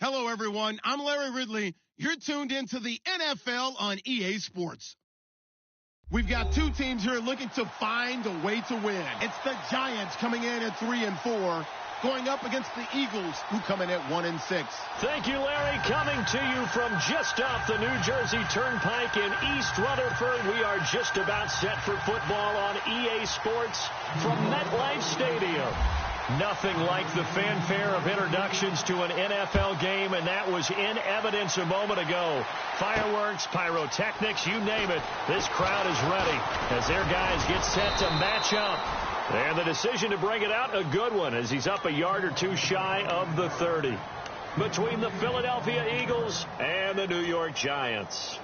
Hello, everyone. I'm Larry Ridley. You're tuned into the NFL on EA Sports. We've got two teams here looking to find a way to win. It's the Giants coming in at 3-4, going up against the Eagles, who come in at 1-6. Thank you, Larry. Coming to you from just off the New Jersey Turnpike in East Rutherford. We are just about set for football on EA Sports from MetLife Stadium. Nothing like the fanfare of introductions to an NFL game, and that was in evidence a moment ago. Fireworks, pyrotechnics, you name it. This crowd is ready as their guys get set to match up. And the decision to bring it out, a good one, as he's up a yard or two shy of the 30. Between the Philadelphia Eagles and the New York Giants.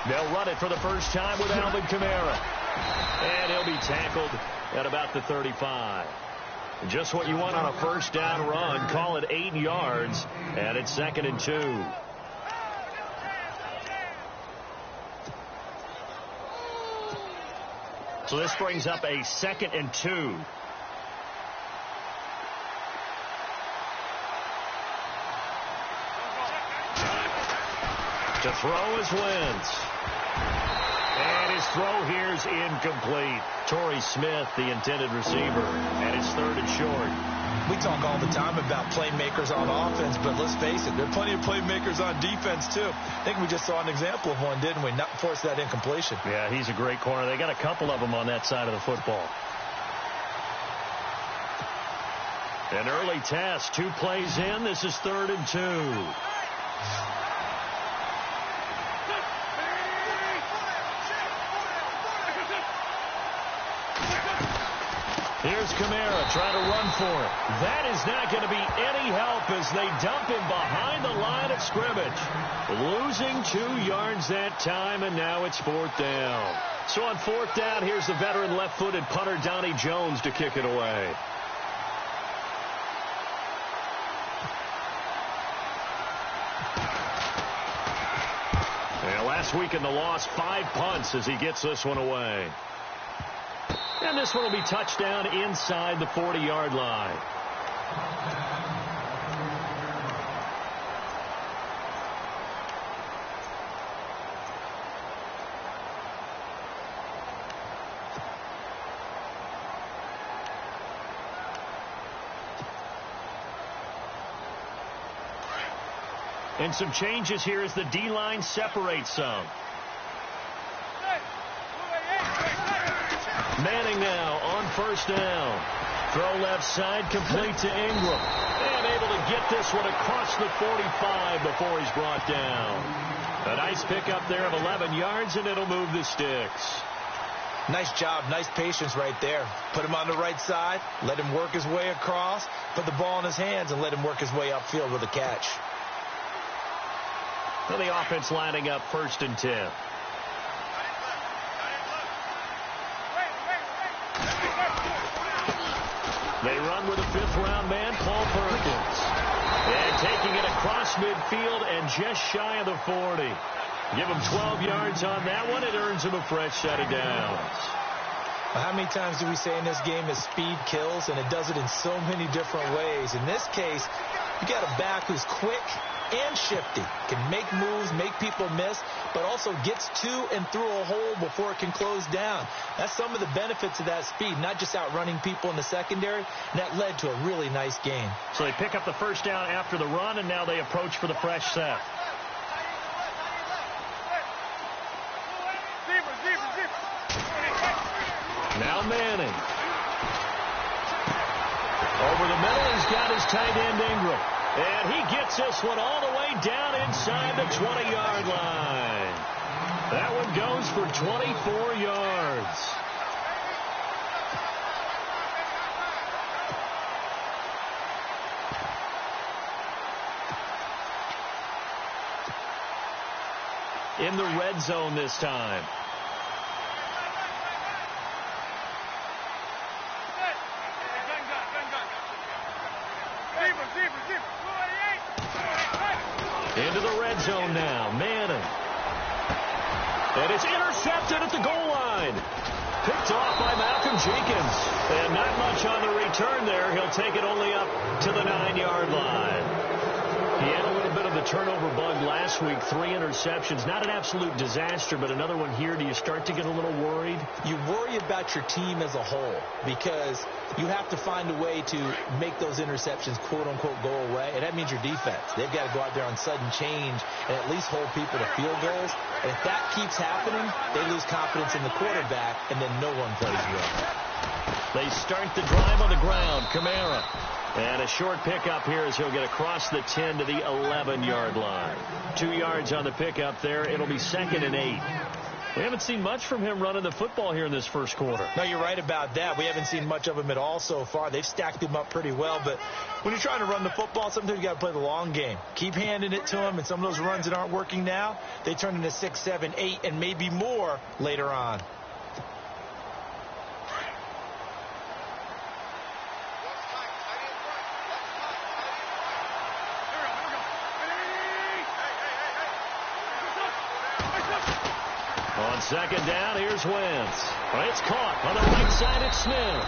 They'll run it for the first time with Alvin Kamara. And he'll be tackled at about the 35. Just what you want on a first down run. Call it 8 yards. And it's 2nd and 2. So this brings up a 2nd and 2. To throw is Wentz. And his throw here is incomplete. Torrey Smith, the intended receiver, and it's 3rd and short. We talk all the time about playmakers on offense, but let's face it, there are plenty of playmakers on defense, too. I think we just saw an example of one, didn't we? Not force that incompletion. Yeah, he's a great corner. They got a couple of them on that side of the football. An early test, 2 plays in. This is 3rd and 2. Here's Kamara trying to run for it. That is not going to be any help as they dump him behind the line of scrimmage. Losing 2 yards that time, and now it's 4th down. So on 4th down, here's the veteran left-footed punter Donnie Jones to kick it away. And last week in the loss, 5 punts as he gets this one away. And this one will be touchdown inside the 40-yard line. And some changes here as the D-line separates some. Manning now on 1st down. Throw left side, complete to Ingram. And able to get this one across the 45 before he's brought down. A nice pickup there of 11 yards, and it'll move the sticks. Nice job, nice patience right there. Put him on the right side, let him work his way across, put the ball in his hands, and let him work his way upfield with a catch. Well, the offense lining up 1st and 10. They run with a 5th-round man, Paul Perkins. And taking it across midfield and just shy of the 40. Give him 12 yards on that one. It earns him a fresh set of downs. Well, how many times do we say in this game that speed kills, and it does it in so many different ways? In this case, you got a back who's quick and shifty, can make moves, make people miss, but also gets to and through a hole before it can close down. That's some of the benefits of that speed, not just outrunning people in the secondary, and that led to a really nice game. So they pick up the first down after the run, and now they approach for the fresh set. Now Manning. Over the middle, he's got his tight end Ingram. And he gets this one all the way down inside the 20-yard line. That one goes for 24 yards. in the red zone this time. Into the red zone now. Manning. And it's intercepted at the goal line. Picked off by Malcolm Jenkins. And not much on the return there. He'll take it only up to the 9-yard line. He had a little bit of the turnover bug last week. 3 interceptions. Not an absolute disaster, but another one here. Do you start to get a little worried? You worry about your team as a whole because you have to find a way to make those interceptions, quote-unquote, go away. And that means your defense. They've got to go out there on sudden change and at least hold people to field goals. And if that keeps happening, they lose confidence in the quarterback, and then no one plays well. They start the drive on the ground. Kamara. And a short pickup here as he'll get across the 10 to the 11-yard line. 2 yards on the pickup there. It'll be 2nd and 8. We haven't seen much from him running the football here in this first quarter. No, you're right about that. We haven't seen much of him at all so far. They've stacked him up pretty well. But when you're trying to run the football, sometimes you got to play the long game. Keep handing it to him, and some of those runs that aren't working now, they turn into 6, 7, 8, and maybe more later on. On 2nd down, here's Wentz. It's caught on the right side. It's Smith.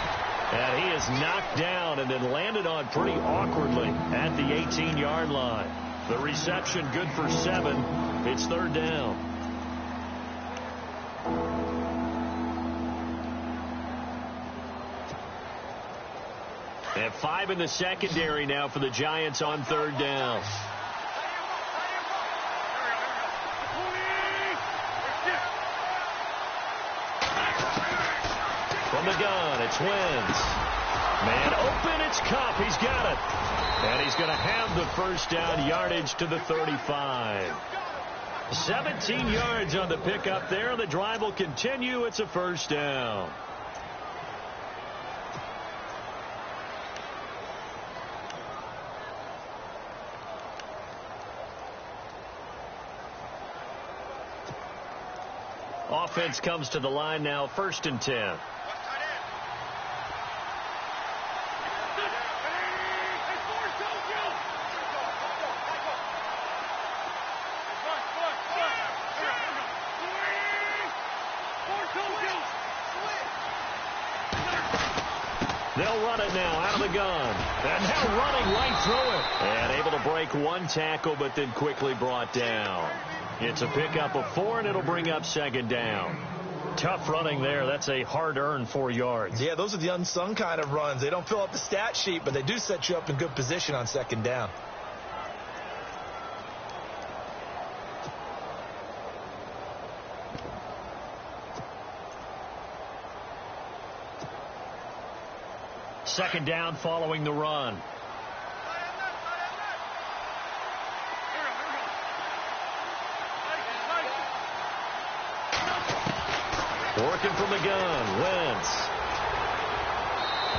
And he is knocked down and then landed on pretty awkwardly at the 18-yard line. The reception good for 7. It's 3rd down. And 5 in the secondary now for the Giants on 3rd down. From the gun, it's Wentz. Man open, it's Kupp. He's got it. And he's going to have the first down, yardage to the 35. 17 yards on the pickup there. The drive will continue. It's a first down. Offense comes to the line now, 1st and 10. They'll run it now out of the gun. And now running right through it. And able to break 1 tackle, but then quickly brought down. It's a pickup of 4, and it'll bring up 2nd down. Tough running there. That's a hard-earned 4 yards. Yeah, those are the unsung kind of runs. They don't fill up the stat sheet, but they do set you up in good position on 2nd down. Second down following the run. Working from the gun, Wentz.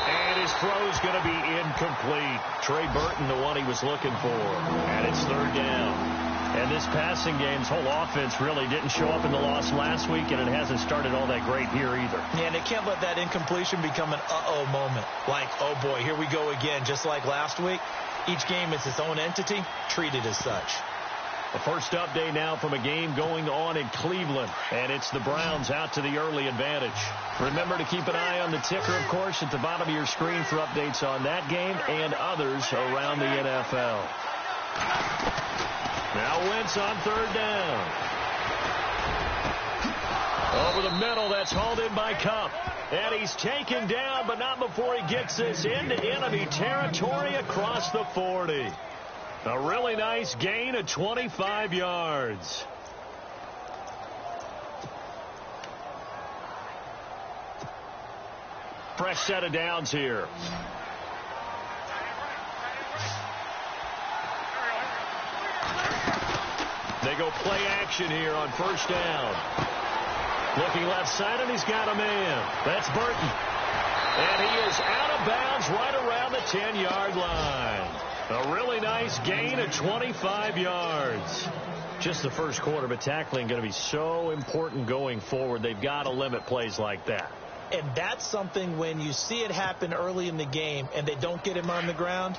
And his throw's going to be incomplete. Trey Burton, the one he was looking for. And it's 3rd down. And this passing game's whole offense really didn't show up in the loss last week, and it hasn't started all that great here either. Yeah, and they can't let that incompletion become an uh-oh moment. Like, oh boy, here we go again, just like last week. Each game is its own entity, treated as such. The first update now from a game going on in Cleveland, and it's the Browns out to the early advantage. Remember to keep an eye on the ticker, of course, at the bottom of your screen for updates on that game and others around the NFL. Now Wentz on 3rd down. Over the middle, that's hauled in by Kupp. And he's taken down, but not before he gets this into enemy territory across the 40. A really nice gain of 25 yards. Fresh set of downs here. They go play action here on 1st down. Looking left side, and he's got a man. That's Burton. And he is out of bounds right around the 10-yard line. A really nice gain of 25 yards. Just the first quarter, but tackling going to be so important going forward. They've got to limit plays like that. And that's something when you see it happen early in the game and they don't get him on the ground,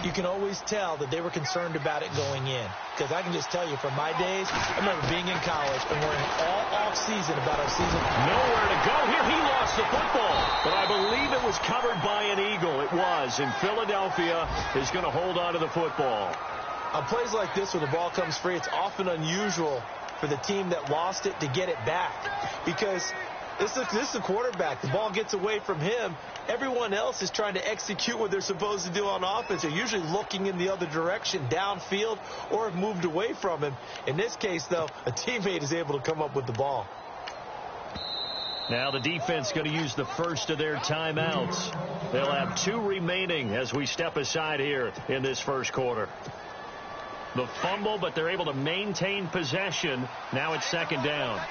you can always tell that they were concerned about it going in. Because I can just tell you from my days, I remember being in college and worrying all off-season about our season. Nowhere to go here. He lost the football. But I believe it was covered by an Eagle. It was. And Philadelphia is going to hold on to the football. On plays like this, when the ball comes free, it's often unusual for the team that lost it to get it back. Because this is the quarterback. The ball gets away from him. Everyone else is trying to execute what they're supposed to do on offense. They're usually looking in the other direction, downfield, or have moved away from him. In this case, though, a teammate is able to come up with the ball. Now the defense going to use the first of their timeouts. They'll have 2 remaining as we step aside here in this first quarter. The fumble, but they're able to maintain possession. Now it's second down.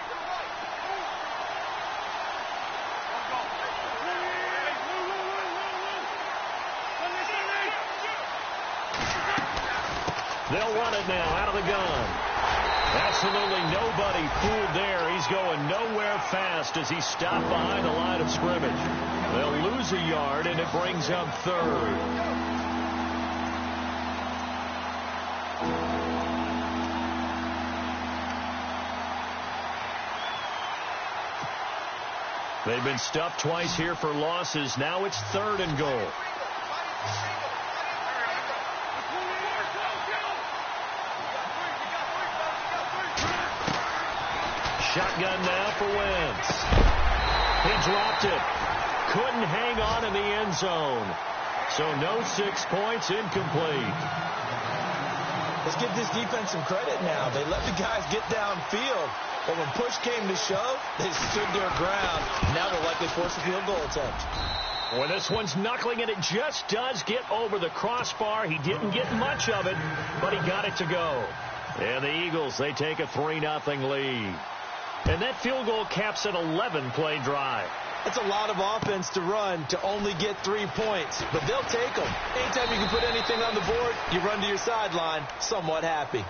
They'll run it now out of the gun. Absolutely nobody fooled there. He's going nowhere fast as he's stopped behind the line of scrimmage. They'll lose a yard, and it brings up third. They've been stuffed twice here for losses. Now it's 3rd and goal. Shotgun now for Wentz. He dropped it. Couldn't hang on in the end zone. So no 6 points, incomplete. Let's give this defense some credit now. They let the guys get downfield. But when push came to shove, they stood their ground. Now they'll likely force a field goal attempt. Well, this one's knuckling, and it just does get over the crossbar. He didn't get much of it, but he got it to go. And the Eagles, they take a 3-0 lead. And that field goal caps an 11-play drive. It's a lot of offense to run to only get 3 points, but they'll take them. Anytime you can put anything on the board, you run to your sideline somewhat happy.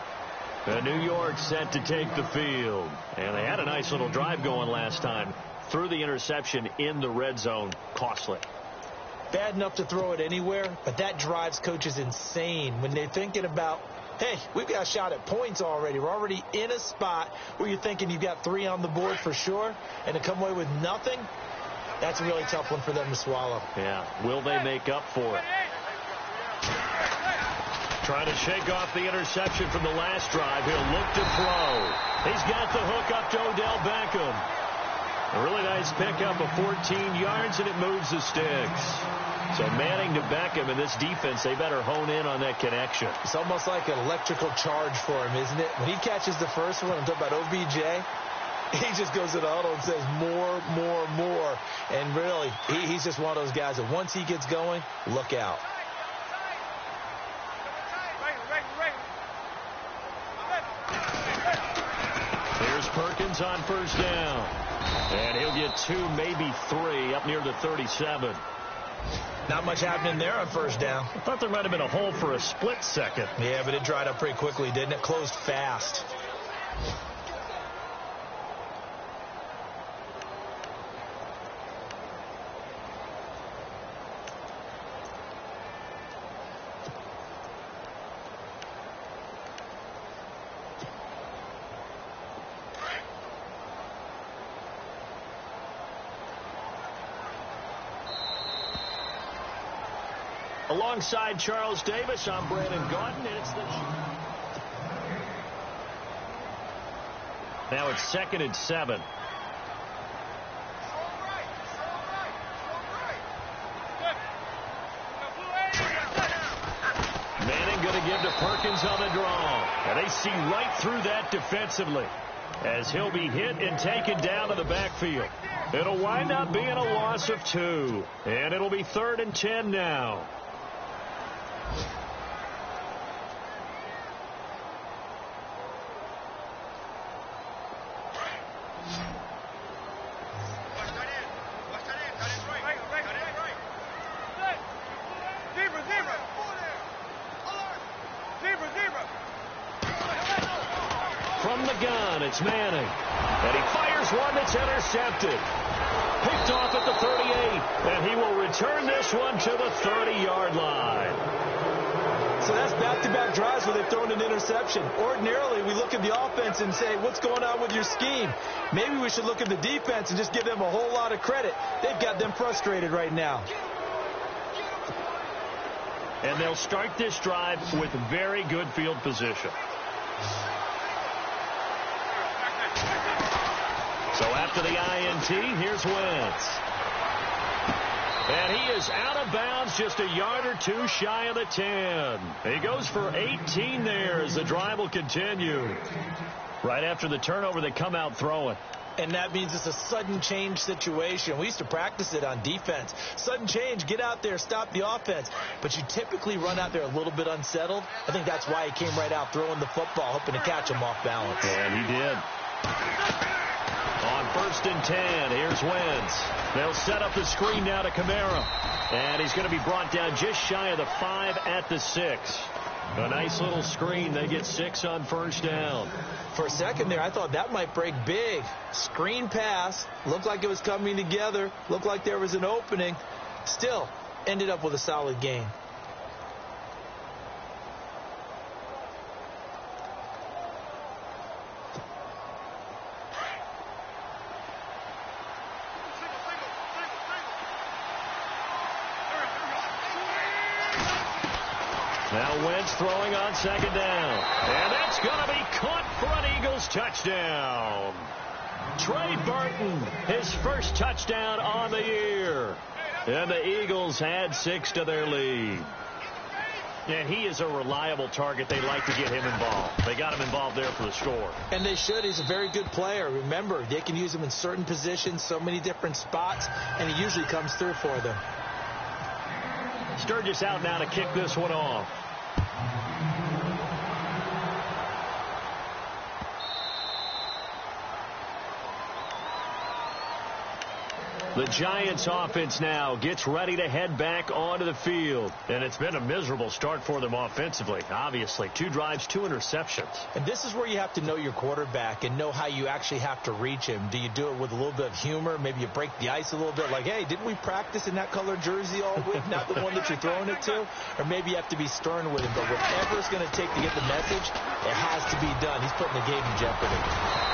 New York set to take the field. And they had a nice little drive going last time. Threw the interception in the red zone. Costly. Bad enough to throw it anywhere, but that drives coaches insane when they're thinking about, hey, we've got a shot at points already. We're already in a spot where you're thinking you've got 3 on the board for sure, and to come away with nothing, that's a really tough one for them to swallow. Yeah. Will they make up for it? Trying to shake off the interception from the last drive. He'll look to throw. He's got the hook up to Odell Beckham. A really nice pickup of 14 yards, and it moves the sticks. So Manning to Beckham, and this defense, they better hone in on that connection. It's almost like an electrical charge for him, isn't it? When he catches the first one, I'm talking about OBJ, he just goes to the huddle and says more, more, more. And really, he's just one of those guys that once he gets going, look out. Here's Perkins on first down. And he'll get 2, maybe 3, up near the 37. Not much happening there on first down. I thought there might have been a hole for a split second. Yeah, but it dried up pretty quickly, didn't it? Closed fast. Alongside Charles Davis, I'm Brandon Gaudin, and now it's 2nd and 7. Manning going to give to Perkins on the draw. And they see right through that defensively as he'll be hit and taken down to the backfield. It'll wind up being a loss of 2. And it'll be 3rd and 10 now. From the gun, it's Manning. And he fires one that's intercepted. Picked off at the 38. And he will return this one to the 30-yard line. So that's back-to-back drives where they've thrown an interception. Ordinarily, we look at the offense and say, what's going on with your scheme? Maybe we should look at the defense and just give them a whole lot of credit. They've got them frustrated right now. And they'll start this drive with very good field position. So after the INT, here's Wentz. And he is out of bounds, just a yard or two shy of the 10. He goes for 18 there as the drive will continue. Right after the turnover, they come out throwing. And that means it's a sudden change situation. We used to practice it on defense. Sudden change, get out there, stop the offense. But you typically run out there a little bit unsettled. I think that's why he came right out throwing the football, hoping to catch him off balance. And he did. On 1st and 10, here's Wentz. They'll set up the screen now to Kamara. And he's going to be brought down just shy of the 5 at the 6. A nice little screen. They get 6 on 1st down. For a second there, I thought that might break big. Screen pass. Looked like it was coming together. Looked like there was an opening. Still, ended up with a solid gain. Now Wentz throwing on 2nd down. And that's going to be caught for an Eagles touchdown. Trey Burton, his first touchdown on the year. And the Eagles add 6 to their lead. And he is a reliable target. They like to get him involved. They got him involved there for the score. And they should. He's a very good player. Remember, they can use him in certain positions, so many different spots, and he usually comes through for them. Sturgis out now to kick this one off. The Giants offense now gets ready to head back onto the field. And it's been a miserable start for them offensively. Obviously, 2 drives, 2 interceptions. And this is where you have to know your quarterback and know how you actually have to reach him. Do you do it with a little bit of humor? Maybe you break the ice a little bit like, hey, didn't we practice in that color jersey all week? Not the one that you're throwing it to? Or maybe you have to be stern with him. But whatever it's going to take to get the message, it has to be done. He's putting the game in jeopardy.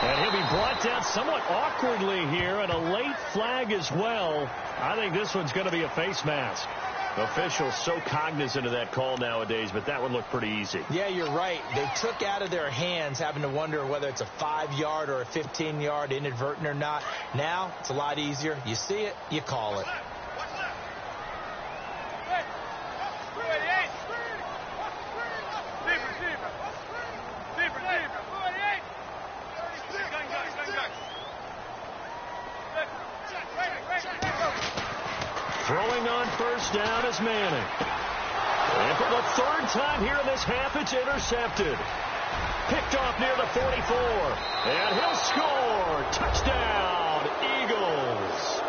And he'll be brought down somewhat awkwardly here, and a late flag as well. I think this one's going to be a face mask. Officials so cognizant of that call nowadays, but that one looked pretty easy. Yeah, you're right. They took out of their hands having to wonder whether it's a 5-yard or a 15-yard inadvertent or not. Now, it's a lot easier. You see it, you call it. Throwing on 1st down is Manning. And for the 3rd time here in this half, it's intercepted. Picked off near the 44. And he'll score. Touchdown, Eagles.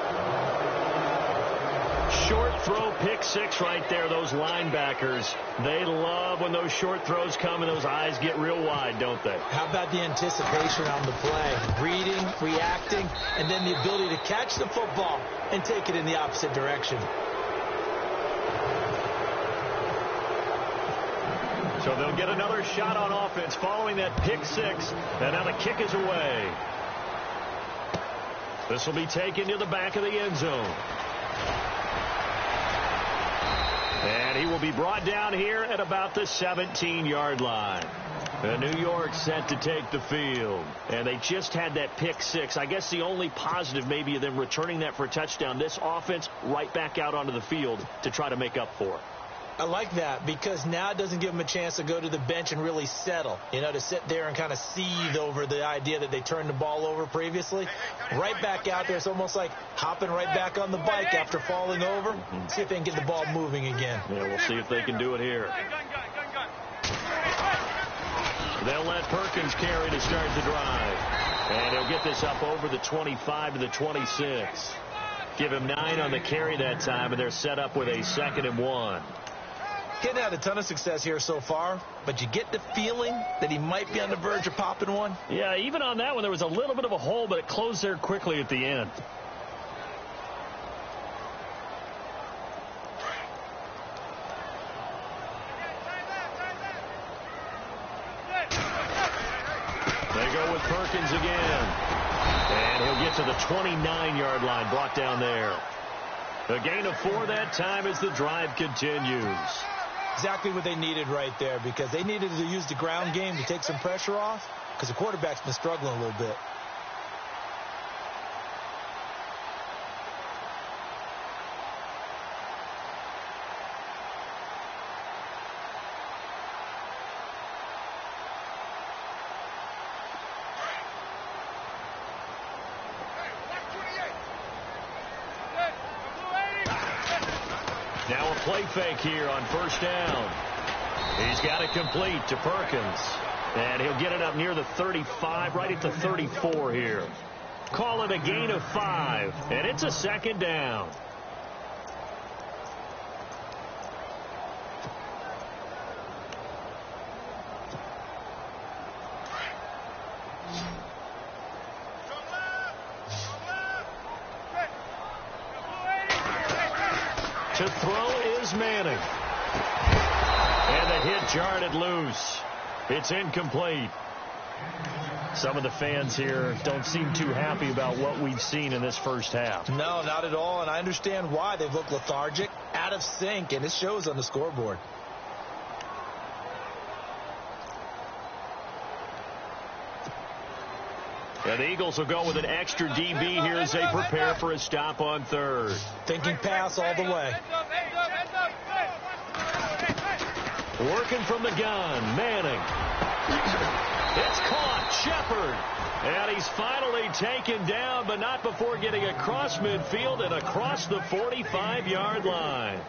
Short throw, pick 6 right there. Those linebackers, they love when those short throws come and those eyes get real wide, don't they? How about the anticipation on the play? Reading, reacting, and then the ability to catch the football and take it in the opposite direction. So they'll get another shot on offense following that pick 6. And now the kick is away. This will be taken to the back of the end zone. And he will be brought down here at about the 17-yard line. And New York set to take the field. And they just had that pick 6. I guess the only positive maybe of them returning that for a touchdown. This offense right back out onto the field to try to make up for it. I like that because now it doesn't give them a chance to go to the bench and really settle. You know, to sit there and kind of seethe over the idea that they turned the ball over previously. Right back out there. It's almost like hopping right back on the bike after falling over. See if they can get the ball moving again. Yeah, we'll see if they can do it here. They'll let Perkins carry to start the drive. And he'll get this up over the 25 to the 26. Give him 9 on the carry that time, and they're set up with a 2nd and 1. He hadn't had a ton of success here so far, but you get the feeling that he might be on the verge of popping one. Yeah, even on that one, there was a little bit of a hole, but it closed there quickly at the end. They go with Perkins again. And he'll get to the 29-yard line, brought down there. A gain of 4 that time as the drive continues. Exactly what they needed right there, because they needed to use the ground game to take some pressure off, because the quarterback's been struggling a little bit. Now a play fake here on first down. He's got it complete to Perkins. And he'll get it up near the 35, right at the 34 here. Call it a gain of 5, and it's a second down. To throw is Manning. And the hit jarred it loose. It's incomplete. Some of the fans here don't seem too happy about what we've seen in this first half. No, not at all, and I understand why. They've looked lethargic, out of sync, and it shows on the scoreboard. And the Eagles will go with an extra DB here as they prepare for a stop on third. Thinking pass all the way. Working from the gun, Manning. It's caught, Shepard. And he's finally taken down, but not before getting across midfield and across the 45-yard line.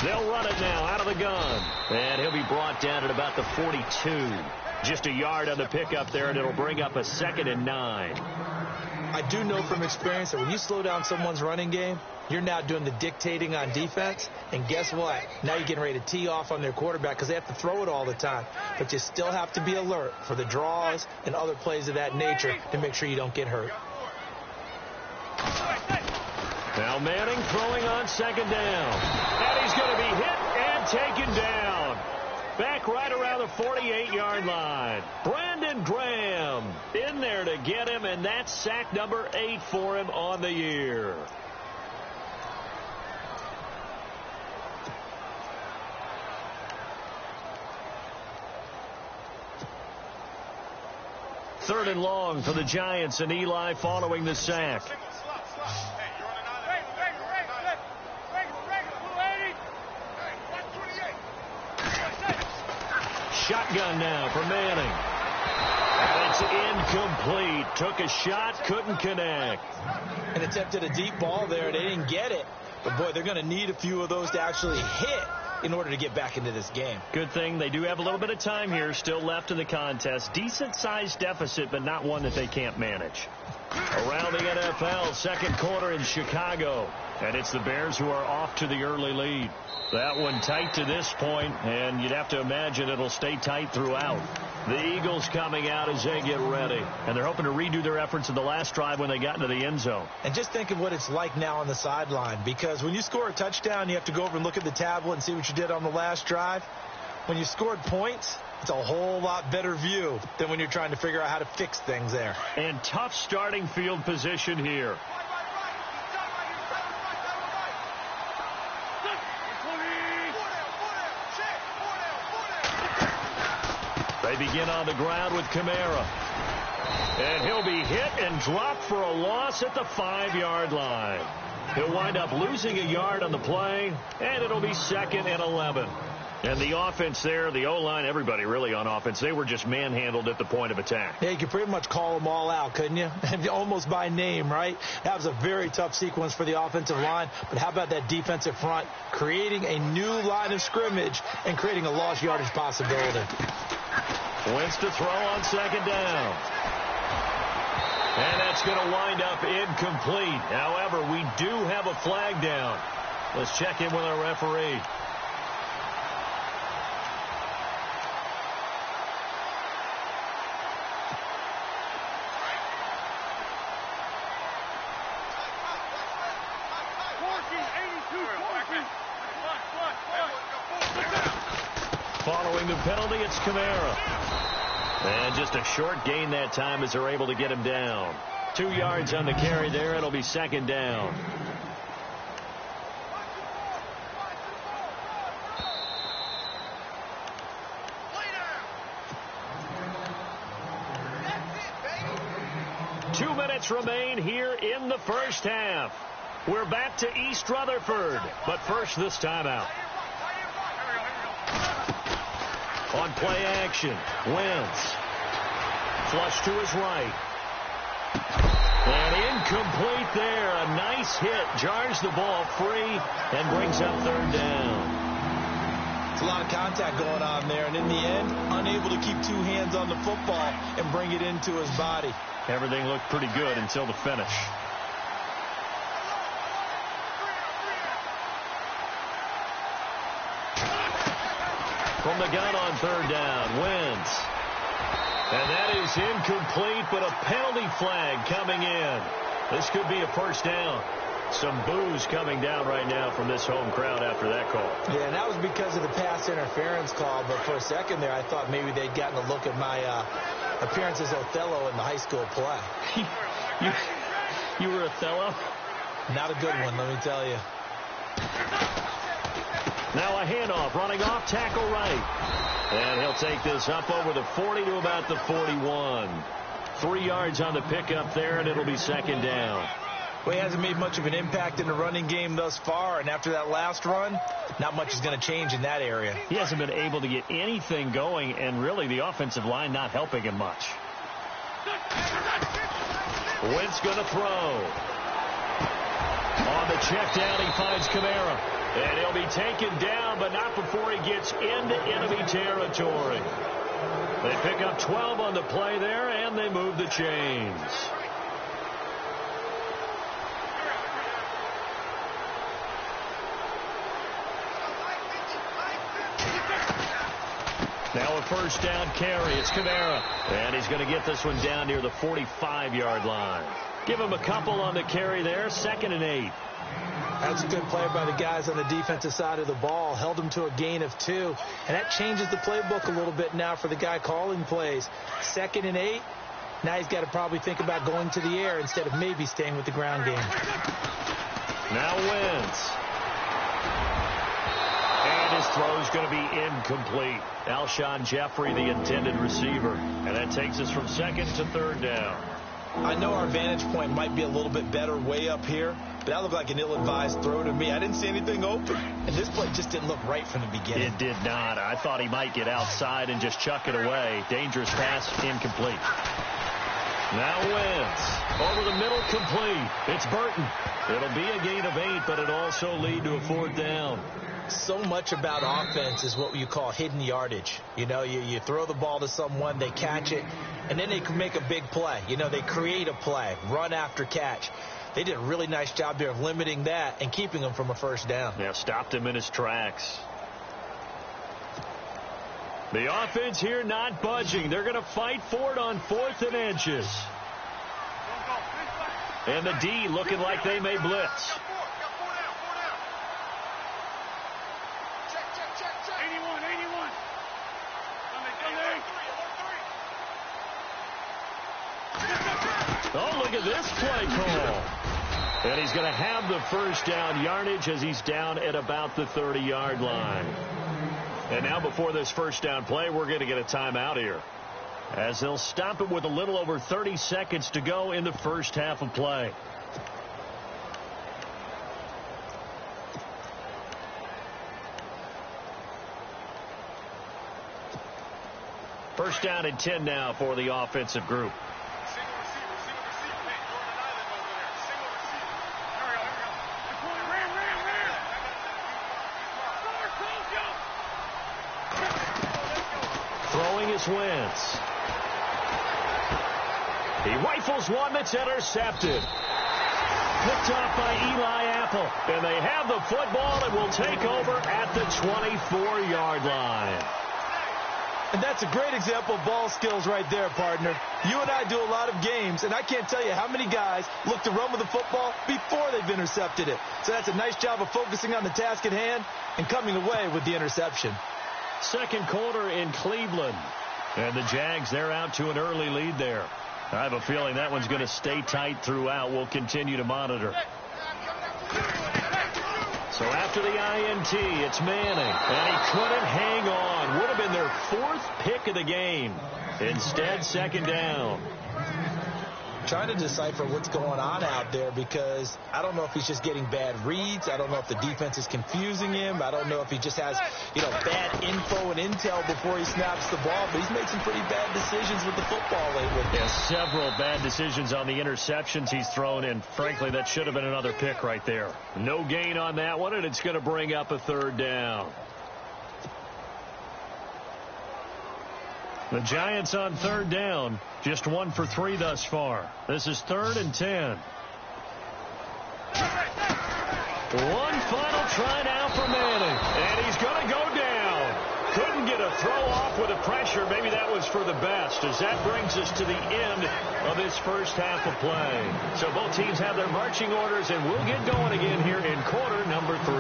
They'll run it now out of the gun. And he'll be brought down at about the 42. Just a yard on the pickup there, and it'll bring up a 2nd and 9. I do know from experience that when you slow down someone's running game, you're now doing the dictating on defense. And guess what? Now you're getting ready to tee off on their quarterback because they have to throw it all the time. But you still have to be alert for the draws and other plays of that nature to make sure you don't get hurt. Now Manning throwing on 2nd down. And he's going to be hit and taken down. Back right around the 48-yard line. Brandon Graham in there to get him, and that's sack number 8 for him on the year. Third and long for the Giants, and Eli following the sack. Shotgun now for Manning. And it's incomplete. Took a shot, couldn't connect. And attempted a deep ball there. They didn't get it. But, boy, they're going to need a few of those to actually hit in order to get back into this game. Good thing they do have a little bit of time here still left in the contest. Decent-sized deficit, but not one that they can't manage. Around the NFL, second quarter in Chicago. And it's the Bears who are off to the early lead. That one tight to this point, and you'd have to imagine it'll stay tight throughout. The Eagles coming out as they get ready. And they're hoping to redo their efforts in the last drive when they got into the end zone. And just think of what it's like now on the sideline, because when you score a touchdown, you have to go over and look at the tablet and see what you did on the last drive. When you scored points, it's a whole lot better view than when you're trying to figure out how to fix things there. And tough starting field position here. They begin on the ground with Kamara. And he'll be hit and dropped for a loss at the 5-yard line. He'll wind up losing a yard on the play, and it'll be 2nd and 11. And the offense there, the O-line, everybody really on offense, they were just manhandled at the point of attack. Yeah, you could pretty much call them all out, couldn't you? Almost by name, right? That was a very tough sequence for the offensive line. But how about that defensive front creating a new line of scrimmage and creating a lost yardage possibility? Wentz to throw on second down. And that's going to wind up incomplete. However, we do have a flag down. Let's check in with our referee. Following the penalty, it's Kamara. And just a short gain that time as they're able to get him down. 2 yards on the carry there. It'll be second down. Two minutes remain here in the first half. We're back to East Rutherford, but first this timeout. On play action, Wentz. Flush to his right. And incomplete there. A nice hit. Jars the ball free and brings up third down. It's a lot of contact going on there, and in the end, unable to keep 2 hands on the football and bring it into his body. Everything looked pretty good until the finish. From the gun on third down, Wentz. And that is incomplete, but a penalty flag coming in. This could be a first down. Some boos coming down right now from this home crowd after that call. Yeah, and that was because of the pass interference call, but for a second there, I thought maybe they'd gotten a look at my appearance as Othello in the high school play. You were Othello? Not a good one, let me tell you. Now a handoff, running off, tackle right. And he'll take this up over the 40 to about the 41. 3 yards on the pickup there, and it'll be second down. Well, he hasn't made much of an impact in the running game thus far, and after that last run, not much is going to change in that area. He hasn't been able to get anything going, and really the offensive line not helping him much. Wentz going to throw. On the check down, he finds Kamara. And he'll be taken down, but not before he gets into enemy territory. They pick up 12 on the play there, and they move the chains. Now a first down carry. It's Kamara. And he's going to get this one down near the 45-yard line. Give him a couple on the carry there. 2nd and 8. That's a good play by the guys on the defensive side of the ball. Held him to a gain of 2. And that changes the playbook a little bit now for the guy calling plays. 2nd and 8. Now he's got to probably think about going to the air instead of maybe staying with the ground game. Now Wentz. And his throw is going to be incomplete. Alshon Jeffrey, the intended receiver. And that takes us from 2nd to 3rd down. I know our vantage point might be a little bit better way up here, but that looked like an ill-advised throw to me. I didn't see anything open. And this play just didn't look right from the beginning. It did not. I thought he might get outside and just chuck it away. Dangerous pass, incomplete. Now Wentz. Over the middle, complete. It's Burton. It'll be a gain of 8, but it'll also lead to a 4th down. So much about offense is what you call hidden yardage. You know, you throw the ball to someone, they catch it, and then they can make a big play. You know, they create a play, run after catch. They did a really nice job there of limiting that and keeping him from a first down. Yeah, stopped him in his tracks. The offense here not budging. They're going to fight for it on 4th and inches. And the D looking like they may blitz. Oh, look at this play call. And he's going to have the first down yardage as he's down at about the 30-yard line. And now before this first down play, we're going to get a timeout here, as they'll stop it with a little over 30 seconds to go in the first half of play. First down and 10 now for the offensive group. Throwing is Wentz. He rifles one that's intercepted. Picked off by Eli Apple. And they have the football and will take over at the 24-yard line. And that's a great example of ball skills right there, partner. You and I do a lot of games, and I can't tell you how many guys look to run with the football before they've intercepted it. So that's a nice job of focusing on the task at hand and coming away with the interception. Second quarter in Cleveland. And the Jags, they're out to an early lead there. I have a feeling that one's going to stay tight throughout. We'll continue to monitor. So after the INT, it's Manning. And he couldn't hang on. Would have been their fourth pick of the game. Instead, second down. Trying to decipher what's going on out there because I don't know if he's just getting bad reads. I don't know if the defense is confusing him. I don't know if he just has, bad info and intel before he snaps the ball. But he's made some pretty bad decisions with the football lately. Yeah, several bad decisions on the interceptions he's thrown, and frankly, that should have been another pick right there. No gain on that one, and it's going to bring up a third down. The Giants on third down, just 1 for 3 thus far. This is 3rd and 10. One final try now for Manning, and he's going to go down. Couldn't get a throw off with the pressure. Maybe that was for the best, as that brings us to the end of this first half of play. So both teams have their marching orders, and we'll get going again here in quarter number 3.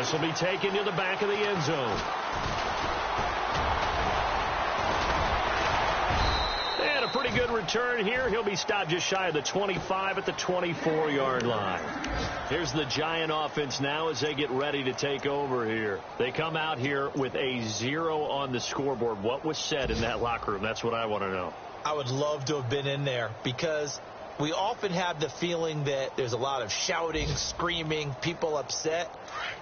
This will be taken to the back of the end zone. And a pretty good return here. He'll be stopped just shy of the 25 at the 24-yard line. Here's the Giant offense now as they get ready to take over here. They come out here with a 0 on the scoreboard. What was said in that locker room? That's what I want to know. I would love to have been in there because we often have the feeling that there's a lot of shouting, screaming, people upset.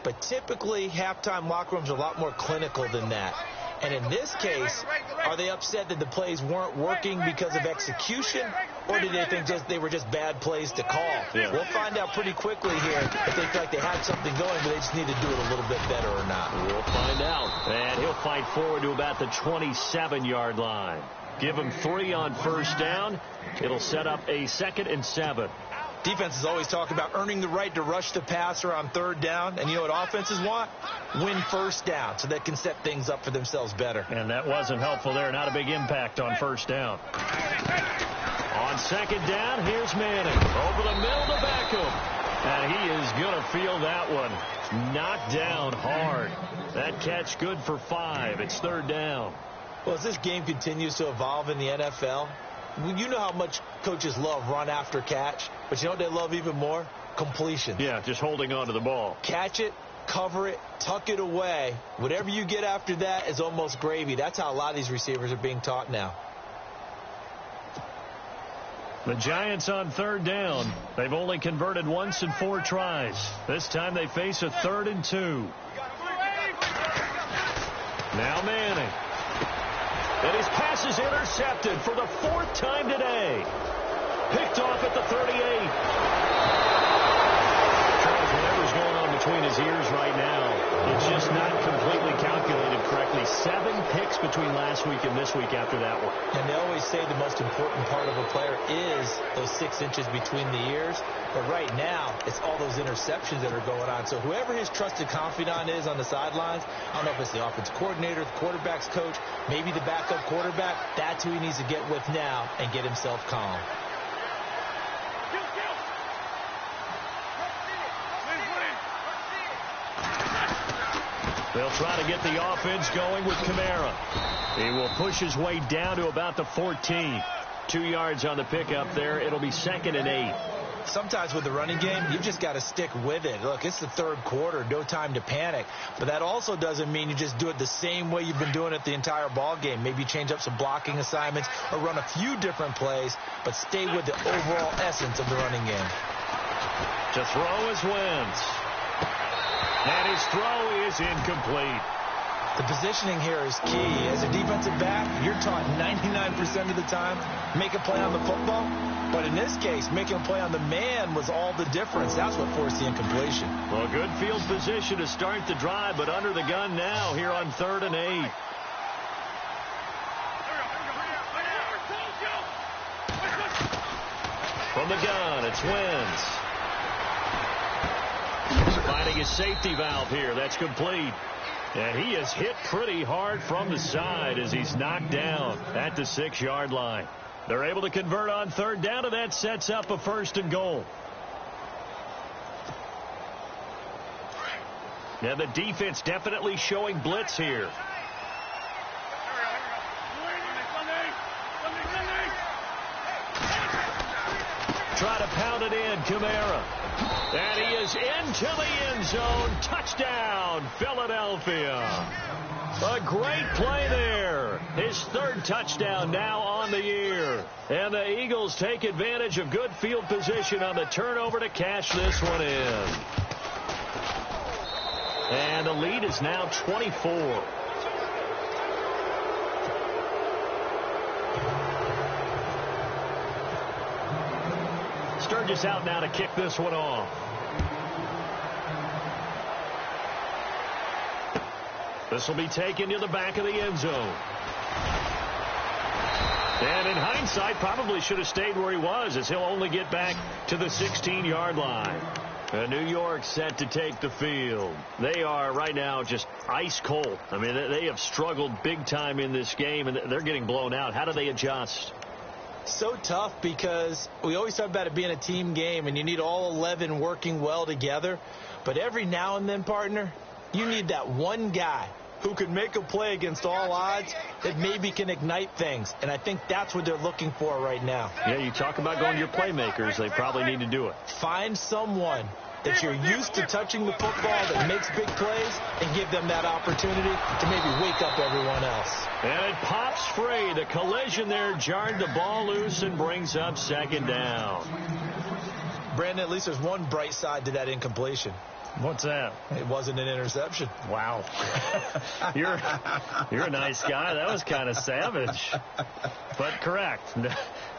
But typically, halftime locker rooms are a lot more clinical than that. And in this case, are they upset that the plays weren't working because of execution, or did they think they were just bad plays to call? Yeah. We'll find out pretty quickly here if they feel like they had something going, but they just need to do it a little bit better or not. We'll find out. And he'll fight forward to about the 27-yard line. Give him 3 on first down. It'll set up a 2nd and 7. Defenses always talk about earning the right to rush the passer on third down. And you know what offenses want? Win first down so they can set things up for themselves better. And that wasn't helpful there. Not a big impact on first down. On second down, here's Manning. Over the middle to Beckham. And he is going to feel that one. Knocked down hard. That catch good for 5. It's third down. Well, as this game continues to evolve in the NFL, you know how much coaches love run after catch, but you know what they love even more? Completion. Yeah, just holding on to the ball. Catch it, cover it, tuck it away. Whatever you get after that is almost gravy. That's how a lot of these receivers are being taught now. The Giants on third down. They've only converted once in 4 tries. This time they face a 3rd and 2. Now Manning. And his pass is intercepted for the 4th time today. Picked off at the 38. Charles, whatever's going on between his ears right now, it's just not completely calculated correctly. 7 picks between last week and this week after that one. And they always say the most important part of a player is those 6 inches between the ears. But right now, it's all those interceptions that are going on. So whoever his trusted confidant is on the sidelines, I don't know if it's the offensive coordinator, the quarterback's coach, maybe the backup quarterback, that's who he needs to get with now and get himself calm. They'll try to get the offense going with Kamara. He will push his way down to about the 14. 2 yards on the pickup there. It'll be 2nd and 8. Sometimes with the running game, you've just got to stick with it. Look, it's the 3rd quarter, no time to panic. But that also doesn't mean you just do it the same way you've been doing it the entire ball game. Maybe change up some blocking assignments or run a few different plays, but stay with the overall essence of the running game. To throw is Wentz. And his throw is incomplete. The positioning here is key. As a defensive back, you're taught 99% of the time, make a play on the football. But in this case, making a play on the man was all the difference. That's what forced the incompletion. Well, good field position to start the drive, but under the gun now here on 3rd and 8. From the gun, it's Wentz. Finding his safety valve here. That's complete. And he is hit pretty hard from the side as he's knocked down at the 6-yard line. They're able to convert on 3rd down, and that sets up a 1st and goal. Now the defense definitely showing blitz here. Try to pound it in, Kamara. And he is into the end zone. Touchdown, Philadelphia. A great play there. His 3rd touchdown now on the year. And the Eagles take advantage of good field position on the turnover to cash this one in. And the lead is now 24. Sturgis out now to kick this one off. This will be taken to the back of the end zone. And in hindsight, probably should have stayed where he was, as he'll only get back to the 16-yard line. New York set to take the field. They are right now just ice cold. I mean, they have struggled big time in this game, and they're getting blown out. How do they adjust? So tough, because we always talk about it being a team game and you need all 11 working well together. But every now and then, partner, you need that one guy who can make a play against all odds that maybe can ignite things. And I think that's what they're looking for right now. Yeah, you talk about going to your playmakers. They probably need to do it. Find someone that you're used to touching the football that makes big plays and give them that opportunity to maybe wake up everyone else. And it pops free. The collision there jarred the ball loose and brings up 2nd down. Brandon, at least there's one bright side to that incompletion. What's that? It wasn't an interception. Wow. You're a nice guy. That was kind of savage. But correct.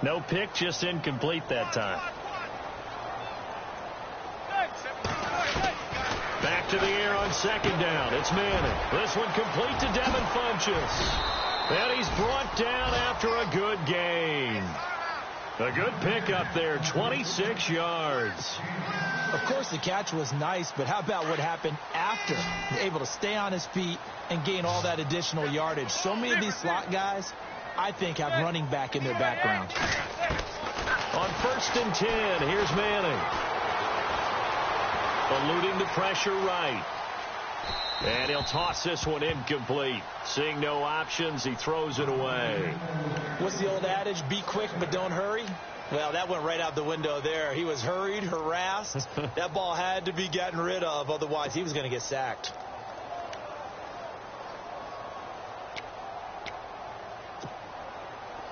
No pick, just incomplete that time. Back to the air on 2nd down. It's Manning. This one complete to Devin Funchess. And he's brought down after a good gain. A good pickup there, 26 yards. Of course, the catch was nice, but how about what happened after? Able to stay on his feet and gain all that additional yardage. So many of these slot guys, I think, have running back in their background. On 1st and 10, here's Manning. Eluding the pressure right. And he'll toss this one incomplete. Seeing no options, he throws it away. What's the old adage? Be quick, but don't hurry. Well, that went right out the window there. He was hurried, harassed. That ball had to be gotten rid of. Otherwise, he was going to get sacked.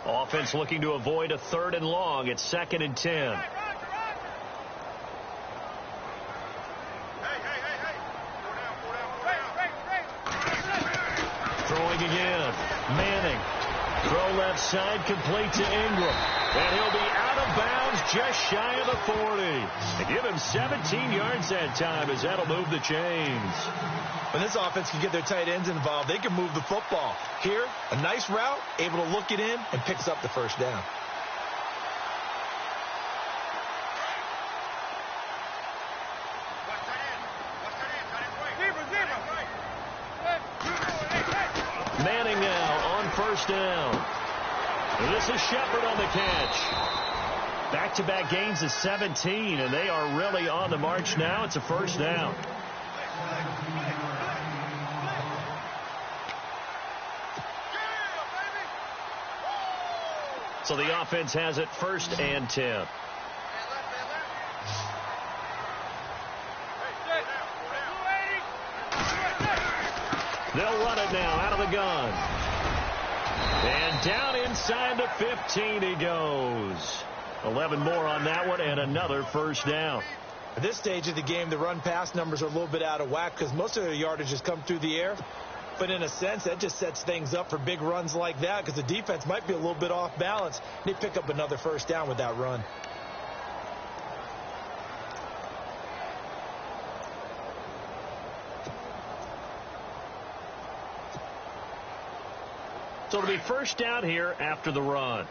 Offense looking to avoid a 3rd and long. It's 2nd and 10. Throwing again. Manning. Throw left side, complete to Ingram. And he'll be out of bounds just shy of the 40. They give him 17 yards that time, as that'll move the chains. When this offense can get their tight ends involved, they can move the football. Here, a nice route, able to look it in, and picks up the 1st down. Manning now on 1st down. And this is Shepard on the catch. Back-to-back gains of 17, and they are really on the march now. It's a 1st down. So the offense has it 1st and 10. They'll run it now out of the gun. And down inside the 15 he goes. 11 more on that one, and another 1st down. At this stage of the game, the run-pass numbers are a little bit out of whack because most of their yardage has come through the air. But in a sense, that just sets things up for big runs like that because the defense might be a little bit off balance. They pick up another first down with that run. So it'll be first down here after the run.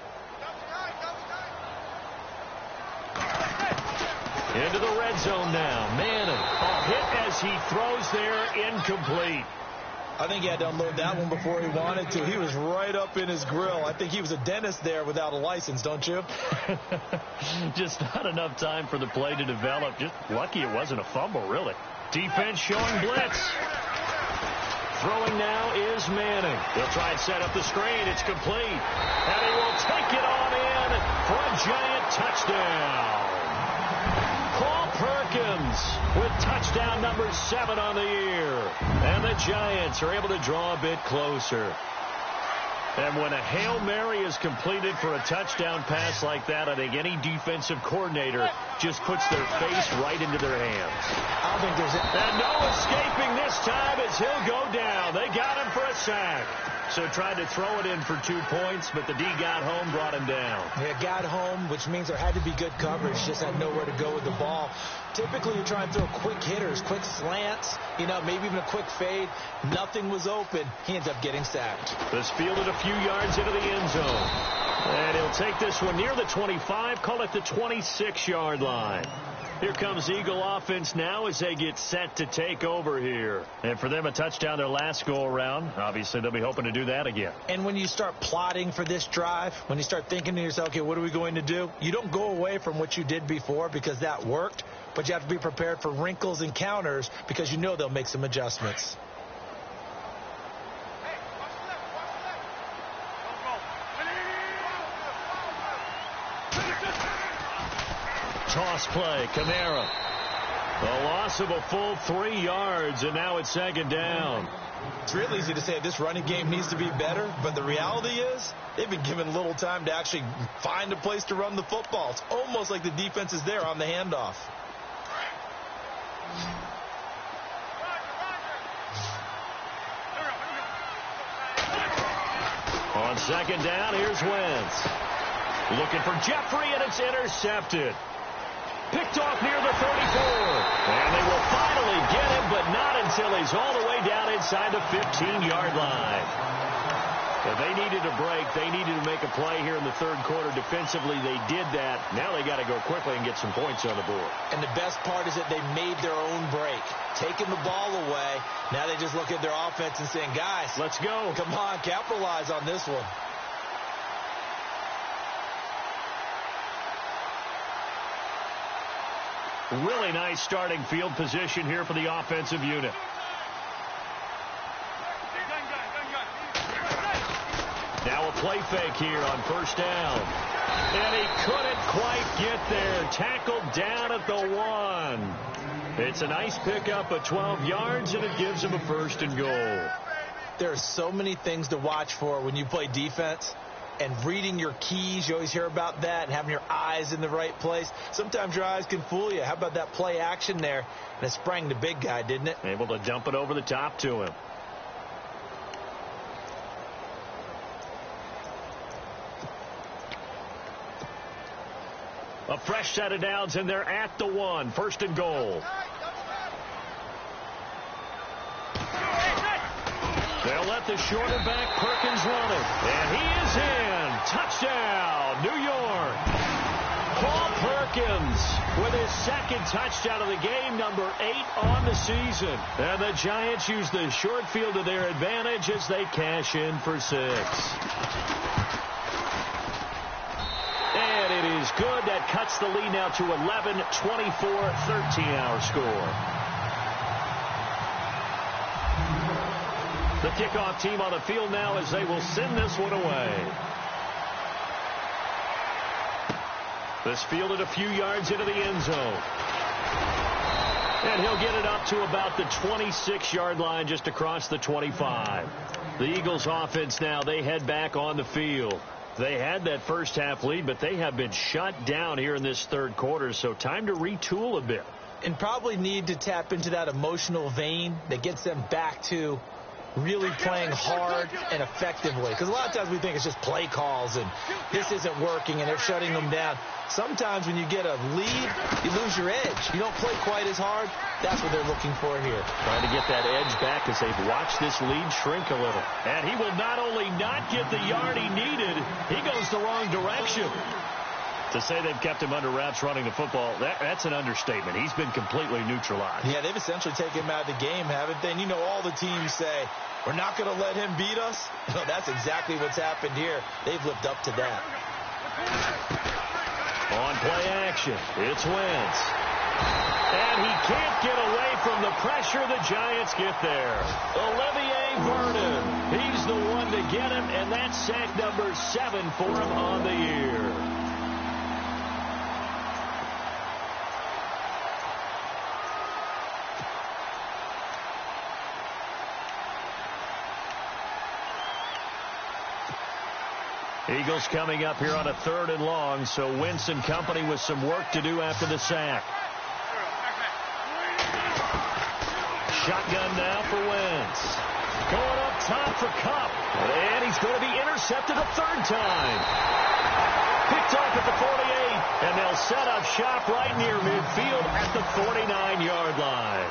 Into the red zone now. Manning. A hit as he throws there, incomplete. I think he had to unload that one before he wanted to. He was right up in his grill. I think he was a dentist there without a license, don't you? Just not enough time for the play to develop. Just lucky it wasn't a fumble, really. Defense showing blitz. Throwing now is Manning. He'll try and set up the screen. It's complete. And he will take it on in for a giant touchdown. Paul Perkins with touchdown number 7 on the year. And the Giants are able to draw a bit closer. And when a Hail Mary is completed for a touchdown pass like that, I think any defensive coordinator just puts their face right into their hands. I don't think there's and no escaping this time as he'll go down. They got him for a sack. So tried to throw it in for 2 points, but the D got home, brought him down. Yeah, got home, which means there had to be good coverage. Just had nowhere to go with the ball. Typically, you're trying to throw quick hitters, quick slants, maybe even a quick fade. Nothing was open. He ends up getting sacked. This fielded a few yards into the end zone. And he'll take this one near the 25, call it the 26-yard line. Here comes Eagle offense now as they get set to take over here. And for them, a touchdown their last go-around. Obviously, they'll be hoping to do that again. And when you start plotting for this drive, when you start thinking to yourself, okay, what are we going to do? You don't go away from what you did before because that worked, but you have to be prepared for wrinkles and counters because you know they'll make some adjustments. Toss play, Kamara. A loss of a full 3 yards, and now it's second down. It's real easy to say this running game needs to be better, but the reality is they've been given little time to actually find a place to run the football. It's almost like the defense is there on the handoff. On second down, here's Wentz. Looking for Jeffrey, and it's intercepted. Picked off near the 34. And they will finally get him, but not until he's all the way down inside the 15-yard line. If they needed a break, they needed to make a play here in the third quarter. Defensively, they did that. Now they got to go quickly and get some points on the board. And the best part is that they made their own break. Taking the ball away. Now they just look at their offense and saying, guys, let's go. Come on, capitalize on this one. Really nice starting field position here for the offensive unit. Now a play fake here on first down. And he couldn't quite get there. Tackled down at the 1. It's a nice pickup of 12 yards, and it gives him a first and goal. There are so many things to watch for when you play defense. And reading your keys, you always hear about that, and having your eyes in the right place. Sometimes your eyes can fool you. How about that play action there? And it sprang the big guy, didn't it? Able to dump it over the top to him. A fresh set of downs, and they're at the 1. First and goal. They'll let the shorter back Perkins run it. And he is in. Touchdown, New York. Paul Perkins with his second touchdown of the game, number 8 on the season. And the Giants use the short field to their advantage as they cash in for 6. And it is good. That cuts the lead now to 11, 24, 13 our score. The kickoff team on the field now as they will send this one away. This fielded a few yards into the end zone. And he'll get it up to about the 26-yard line just across the 25. The Eagles offense now, they head back on the field. They had that first half lead, but they have been shut down here in this third quarter, so time to retool a bit. And probably need to tap into that emotional vein that gets them back to really playing hard and effectively. Because a lot of times we think it's just play calls and this isn't working and they're shutting them down. Sometimes when you get a lead, you lose your edge. You don't play quite as hard. That's what they're looking for here. Trying to get that edge back as they've watched this lead shrink a little. And he will not only not get the yard he needed, he goes the wrong direction. To say they've kept him under wraps running the football, that's an understatement. He's been completely neutralized. Yeah, they've essentially taken him out of the game, haven't they? And you know, all the teams say, we're not going to let him beat us. No, that's exactly what's happened here. They've lived up to that. On play action, it's Wentz. And he can't get away from the pressure. The Giants get there. Olivier Vernon, he's the one to get him, and that's sack number 7 for him on the year. Eagles coming up here on a 3rd and long, so Wentz and company with some work to do after the sack. Shotgun now for Wentz. Going up top for Kupp. And he's going to be intercepted a 3rd time. Picked off at the 48, and they'll set up shop right near midfield at the 49-yard line.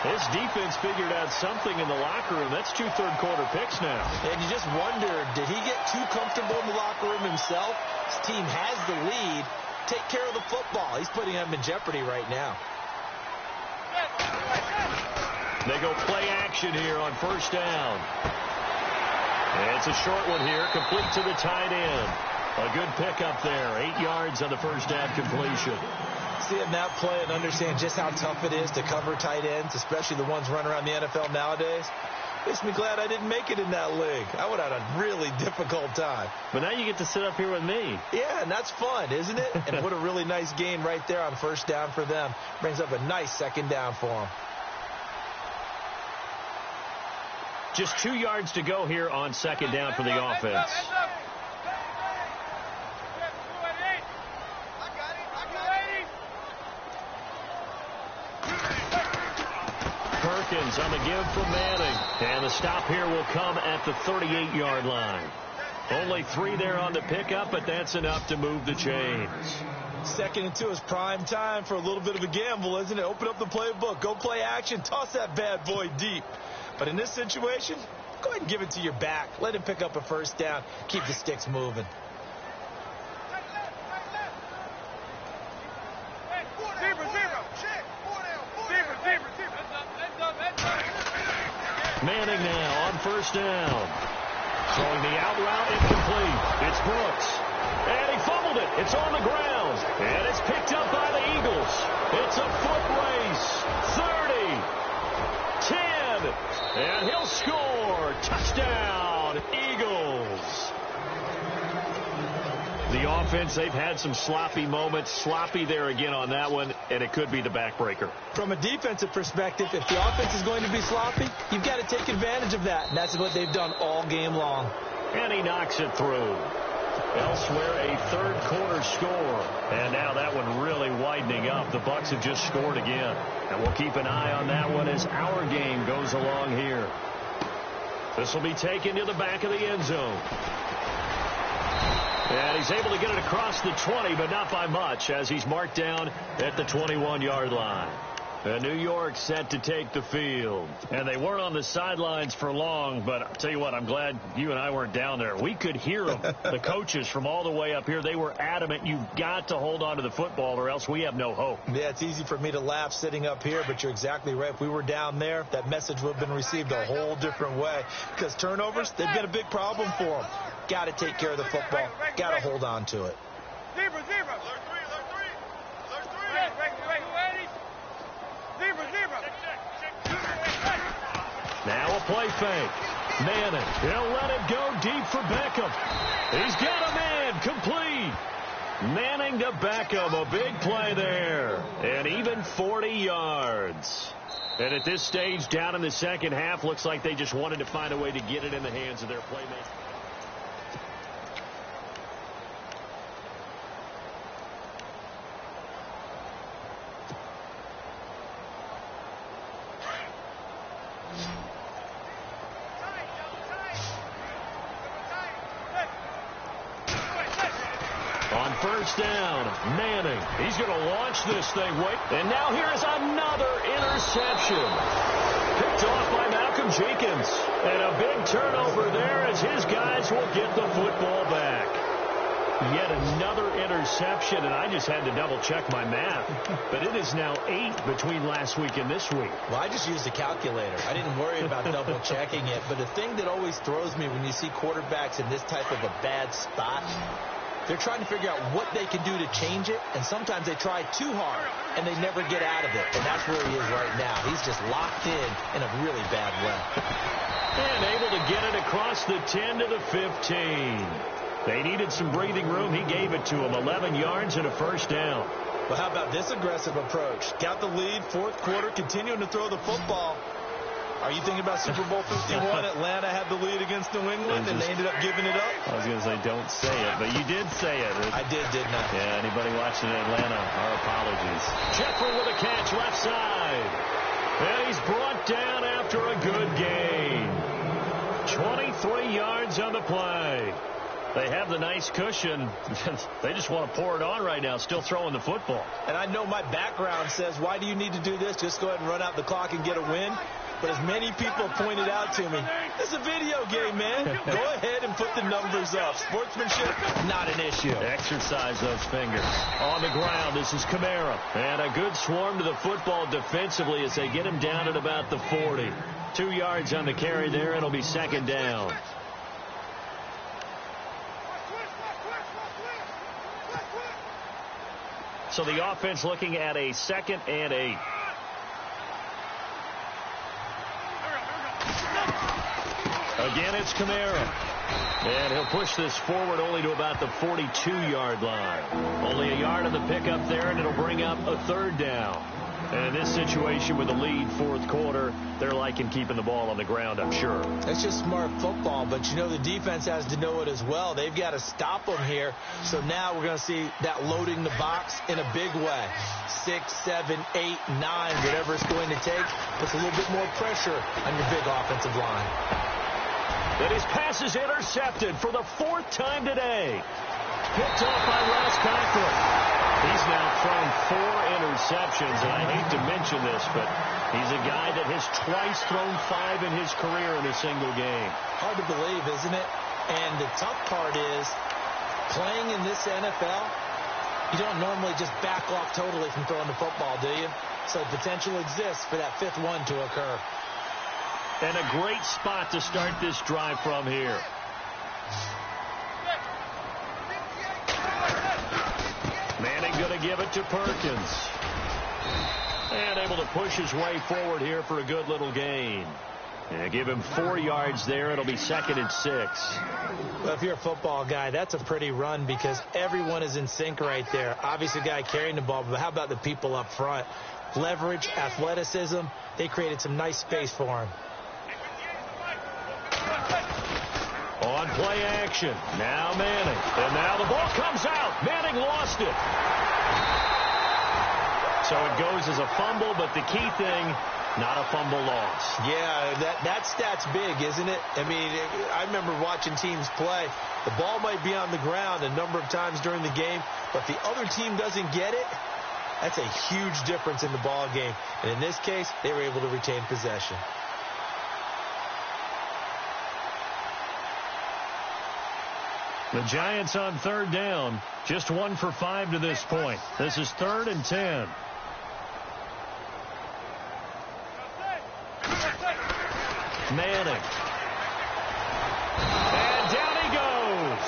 This defense figured out something in the locker room. That's 2 third-quarter picks now. And you just wonder, did he get too comfortable in the locker room himself? His team has the lead. Take care of the football. He's putting them in jeopardy right now. They go play action here on 1st down. And it's a short one here, complete to the tight end. A good pickup there, 8 yards on the 1st down completion. Seeing that play and understand just how tough it is to cover tight ends, especially the ones running around the NFL nowadays, makes me glad I didn't make it in that league. I would have had a really difficult time. But now you get to sit up here with me. Yeah, and that's fun, isn't it? And what a really nice gain right there on 1st down for them. Brings up a nice 2nd down for them. Just 2 yards to go here on 2nd down for the offense. Perkins on the give from Manning. And the stop here will come at the 38-yard line. Only 3 there on the pickup, but that's enough to move the chains. 2nd and 2 is prime time for a little bit of a gamble, isn't it? Open up the playbook. Go play action. Toss that bad boy deep. But in this situation, go ahead and give it to your back. Let him pick up a 1st down. Keep the sticks moving. Manning now on 1st down. Throwing the out route incomplete. It's Brooks. And he fumbled it. It's on the ground. And it's picked up by the Eagles. It's a foot race. 30. 10. And he'll score. Touchdown, Eagles. The offense, they've had some sloppy moments. Sloppy there again on that one, and it could be the backbreaker. From a defensive perspective, if the offense is going to be sloppy, you've got to take advantage of that. And that's what they've done all game long. And he knocks it through. Elsewhere, a 3rd-quarter score. And now that one really widening up. The Bucs have just scored again. And we'll keep an eye on that one as our game goes along here. This will be taken to the back of the end zone. And he's able to get it across the 20, but not by much, as he's marked down at the 21-yard line. And New York set to take the field. And they weren't on the sidelines for long, but I'll tell you what, I'm glad you and I weren't down there. We could hear them, the coaches from all the way up here. They were adamant, you've got to hold on to the football or else we have no hope. Yeah, it's easy for me to laugh sitting up here, but you're exactly right. If we were down there, that message would have been received a whole different way. Because turnovers, they've been a big problem for them. Got to take care of the football. Got to hold on to it. Zebra. Now a play fake. Manning. He'll let it go deep for Beckham. He's got a man. Complete. Manning to Beckham. A big play there. And even 40 yards. And at this stage, down in the second half, looks like they just wanted to find a way to get it in the hands of their playmakers. first down. Manning, he's going to launch this thing. And now here is another interception. Picked off by Malcolm Jenkins. And a big turnover there as his guys will get the football back. Yet another interception, and I just had to double-check my math. But it is now 8 between last week and this week. Well, I just used a calculator. I didn't worry about double-checking it. But the thing that always throws me when you see quarterbacks in this type of a bad spot, they're trying to figure out what they can do to change it, and sometimes they try too hard, and they never get out of it. And that's where he is right now. He's just locked in a really bad way. And able to get it across the 10 to the 15. They needed some breathing room. He gave it to them. 11 yards and a first down. Well, how about this aggressive approach? Got the lead, fourth quarter, continuing to throw the football. Are you thinking about Super Bowl 51? Atlanta had the lead against New England, and they ended up giving it up? I was going to say, don't say it, but you did say it. I did, didn't I? Yeah, anybody watching in Atlanta, our apologies. Jeffrey with a catch left side. And he's brought down after a good gain. 23 yards on the play. They have the nice cushion. They just want to pour it on right now, still throwing the football. And I know my background says, why do you need to do this? Just go ahead and run out the clock and get a win. But as many people pointed out to me, it's a video game, man. Go ahead and put the numbers up. Sportsmanship, not an issue. Exercise those fingers. On the ground, this is Kamara. And a good swarm to the football defensively as they get him down at about the 40. 2 yards on the carry there. It'll be second down. So the offense looking at a 2nd and 8. Again, it's Kamara. And he'll push this forward only to about the 42-yard line. Only a yard on the pickup there, and it'll bring up a third down. And in this situation with the lead fourth quarter, they're liking keeping the ball on the ground, I'm sure. It's just smart football, but you know the defense has to know it as well. They've got to stop them here. So now we're going to see that loading the box in a big way. 6, 7, 8, 9, whatever it's going to take, puts a little bit more pressure on your big offensive line. And his pass is intercepted for the 4th time today. Picked off by Ross Conkler. He's now thrown 4 interceptions, and I hate to mention this, but he's a guy that has twice thrown 5 in his career in a single game. Hard to believe, isn't it? And the tough part is, playing in this NFL, you don't normally just back off totally from throwing the football, do you? So potential exists for that 5th one to occur. And a great spot to start this drive from here. Manning going to give it to Perkins. And able to push his way forward here for a good little gain. And give him 4 yards there. It'll be 2nd and 6. Well, if you're a football guy, that's a pretty run because everyone is in sync right there. Obviously, the guy carrying the ball, but how about the people up front? Leverage, athleticism. They created some nice space for him. On play action. Now Manning. And now the ball comes out. Manning lost it. So it goes as a fumble, but the key thing, not a fumble loss. Yeah, that stat's big, isn't it? I mean, I remember watching teams play. The ball might be on the ground a number of times during the game, but the other team doesn't get it. That's a huge difference in the ball game. And in this case, they were able to retain possession. The Giants on 3rd down, just 1 for 5 to this point. This is 3rd and 10. Manning. And down he goes.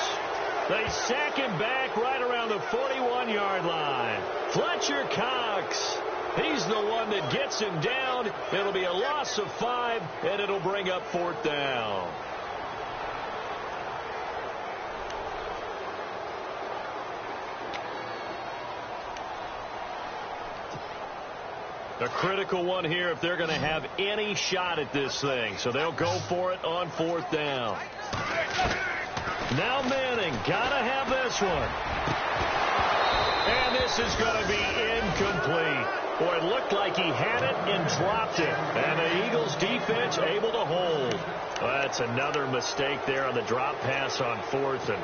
They sack him back right around the 41-yard line. Fletcher Cox. He's the one that gets him down. It'll be a loss of 5, and it'll bring up 4th down. A critical one here if they're going to have any shot at this thing. So they'll go for it on 4th down. Now Manning, got to have this one. And this is going to be incomplete. Boy, it looked like he had it and dropped it. And the Eagles defense able to hold. Well, that's another mistake there on the drop pass on 4th. And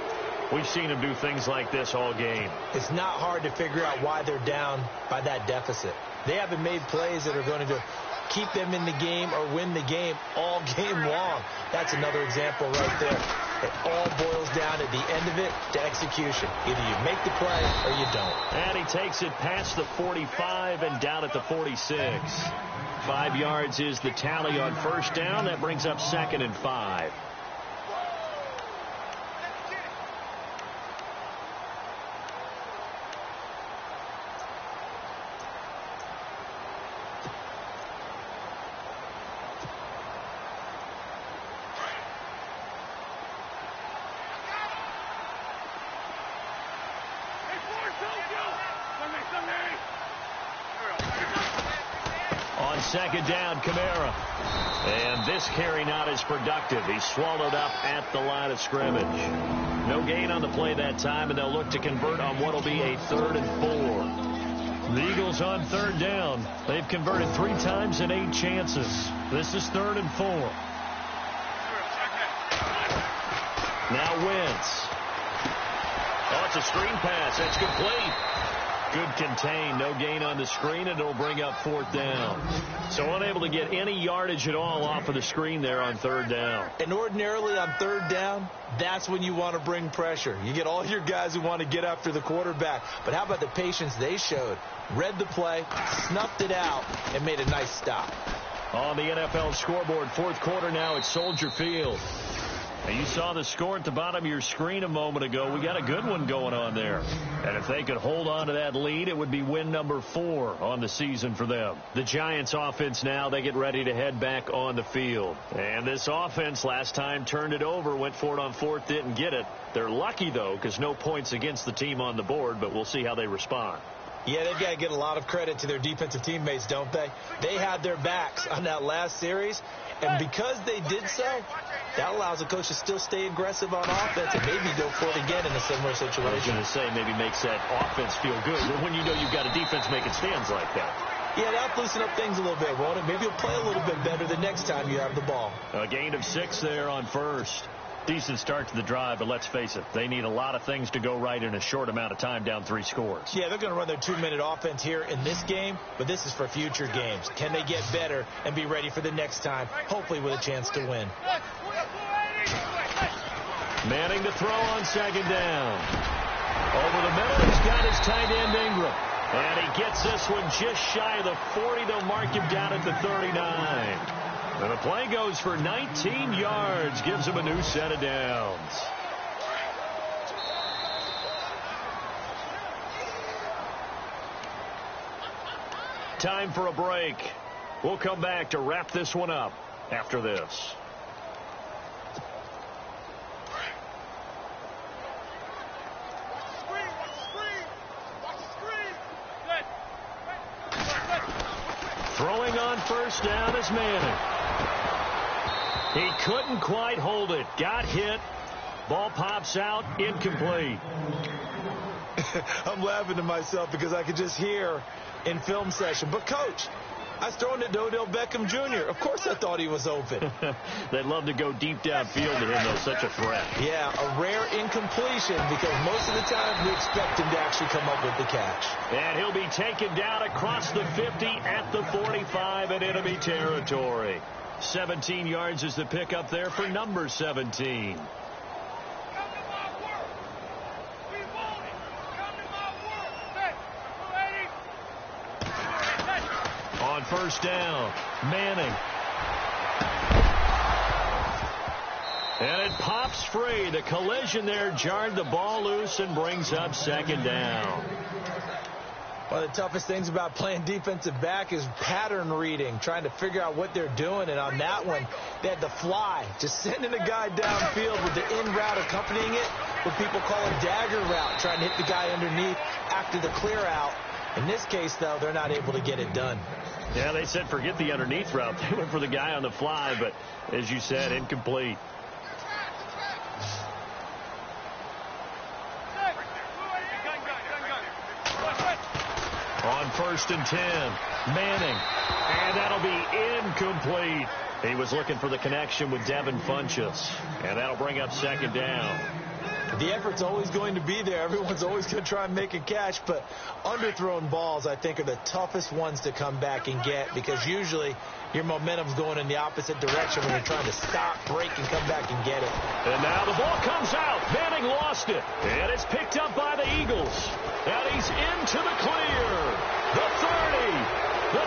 We've seen them do things like this all game. It's not hard to figure out why they're down by that deficit. They haven't made plays that are going to keep them in the game or win the game all game long. That's another example right there. It all boils down at the end of it to execution. Either you make the play or you don't. And he takes it past the 45 and down at the 46. 5 yards is the tally on first down. That brings up 2nd and 5. On 2nd down, Kamara. And this carry not as productive. He's swallowed up at the line of scrimmage. No gain on the play that time, and they'll look to convert on what will be a 3rd and 4. The Eagles on 3rd down. They've converted 3 times in 8 chances. This is 3rd and 4. Now Wentz. Oh, it's a screen pass. That's complete. Good contain. No gain on the screen, and it'll bring up 4th down. So unable to get any yardage at all off of the screen there on 3rd down. And ordinarily on 3rd down, that's when you want to bring pressure. You get all your guys who want to get after the quarterback. But how about the patience they showed? Read the play, snuffed it out, and made a nice stop. On the NFL scoreboard, 4th quarter now at Soldier Field. Now you saw the score at the bottom of your screen a moment ago. We got a good one going on there. And if they could hold on to that lead, it would be win number 4 on the season for them. The Giants offense now, they get ready to head back on the field. And this offense last time turned it over, went for it on 4th, didn't get it. They're lucky, though, because no points against the team on the board, but we'll see how they respond. Yeah, they've got to get a lot of credit to their defensive teammates, don't they? They had their backs on that last series, and because they did so, that allows the coach to still stay aggressive on offense and maybe go for it again in a similar situation. I was going to say maybe makes that offense feel good when you know you've got a defense making stands like that. Yeah, that'll loosen up things a little bit, won't it? Maybe you'll play a little bit better the next time you have the ball. A gain of 6 there on first. Decent start to the drive, but let's face it, they need a lot of things to go right in a short amount of time, down 3 scores. Yeah, they're going to run their 2-minute offense here in this game, but this is for future games. Can they get better and be ready for the next time, hopefully with a chance to win? Manning to throw on 2nd down. Over the middle, he's got his tight end Ingram. And he gets this one just shy of the 40. They'll mark him down at the 39. And the play goes for 19 yards, gives him a new set of downs. Time for a break. We'll come back to wrap this one up after this. Throwing on first down is Manning. He couldn't quite hold it. Got hit. Ball pops out. Incomplete. I'm laughing to myself because I could just hear in film session. But, Coach, I was throwing it to Odell Beckham Jr. Of course I thought he was open. They'd love to go deep downfield to him, though. Such a threat. Yeah, a rare incompletion because most of the time we expect him to actually come up with the catch. And he'll be taken down across the 50 at the 45 in enemy territory. 17 yards is the pickup there for number 17. On first down, Manning. And it pops free. The collision there jarred the ball loose and brings up 2nd down. One of the toughest things about playing defensive back is pattern reading, trying to figure out what they're doing. And on that one, they had the fly, just sending a guy downfield with the in route accompanying it, what people call a dagger route, trying to hit the guy underneath after the clear out. In this case, though, they're not able to get it done. Yeah, they said forget the underneath route. They went for the guy on the fly, but as you said, incomplete. On 1st and 10, Manning. And that'll be incomplete. He was looking for the connection with Devin Funchess. And that'll bring up 2nd down. The effort's always going to be there. Everyone's always going to try and make a catch, but underthrown balls, I think, are the toughest ones to come back and get because usually your momentum's going in the opposite direction when you're trying to stop, break, and come back and get it. And now the ball comes out. Manning lost it, and it's picked up by the Eagles. And he's into the clear. The 30, the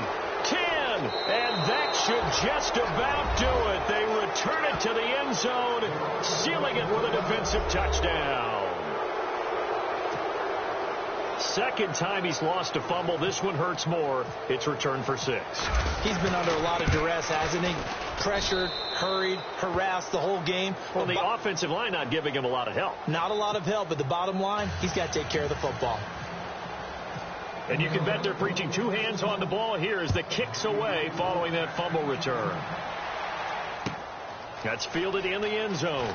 20. 10, and that should just about do it. They return it to the end zone, sealing it with a defensive touchdown. Second time he's lost a fumble. This one hurts more. It's returned for 6. He's been under a lot of duress, hasn't he? Pressured, hurried, harassed the whole game. Well, the offensive line not giving him a lot of help. Not a lot of help, but the bottom line, he's got to take care of the football. And you can bet they're preaching 2 hands on the ball here as the kick's away following that fumble return. That's fielded in the end zone.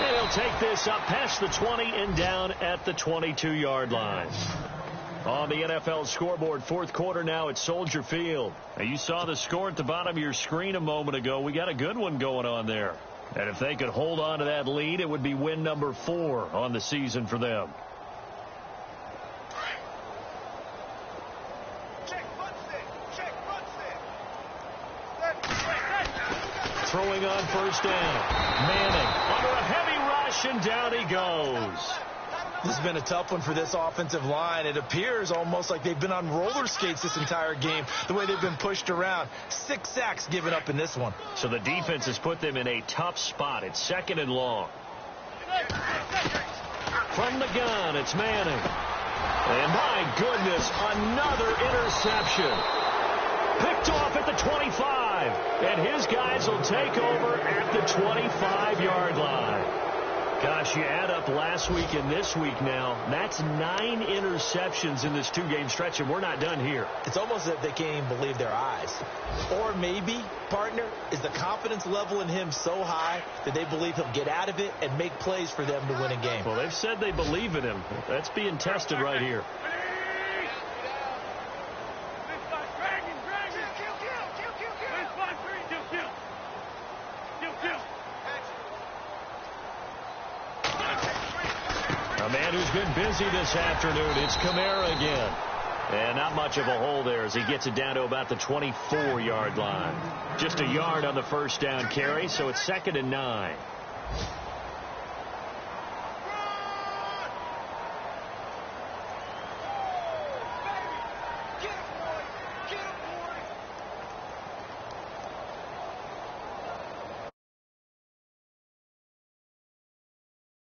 And he'll take this up past the 20 and down at the 22-yard line. On the NFL scoreboard, fourth quarter now at Soldier Field. Now, you saw the score at the bottom of your screen a moment ago. We got a good one going on there. And if they could hold on to that lead, it would be win number 4 on the season for them. Throwing on first down. Manning under a heavy rush, and down he goes. This has been a tough one for this offensive line. It appears almost like they've been on roller skates this entire game, the way they've been pushed around. 6 sacks given up in this one. So the defense has put them in a tough spot. It's 2nd and long. From the gun, it's Manning. And my goodness, another interception. Picked off at the 25. And his guys will take over at the 25-yard line. Gosh, you add up last week and this week now. That's 9 interceptions in this 2-game stretch, and we're not done here. It's almost as if they can't even believe their eyes. Or maybe, partner, is the confidence level in him so high that they believe he'll get out of it and make plays for them to win a game. Well, they've said they believe in him. That's being tested right here. A man who's been busy this afternoon, it's Kamara again. And not much of a hole there as he gets it down to about the 24-yard line. Just a yard on the first down carry, so it's 2nd and 9.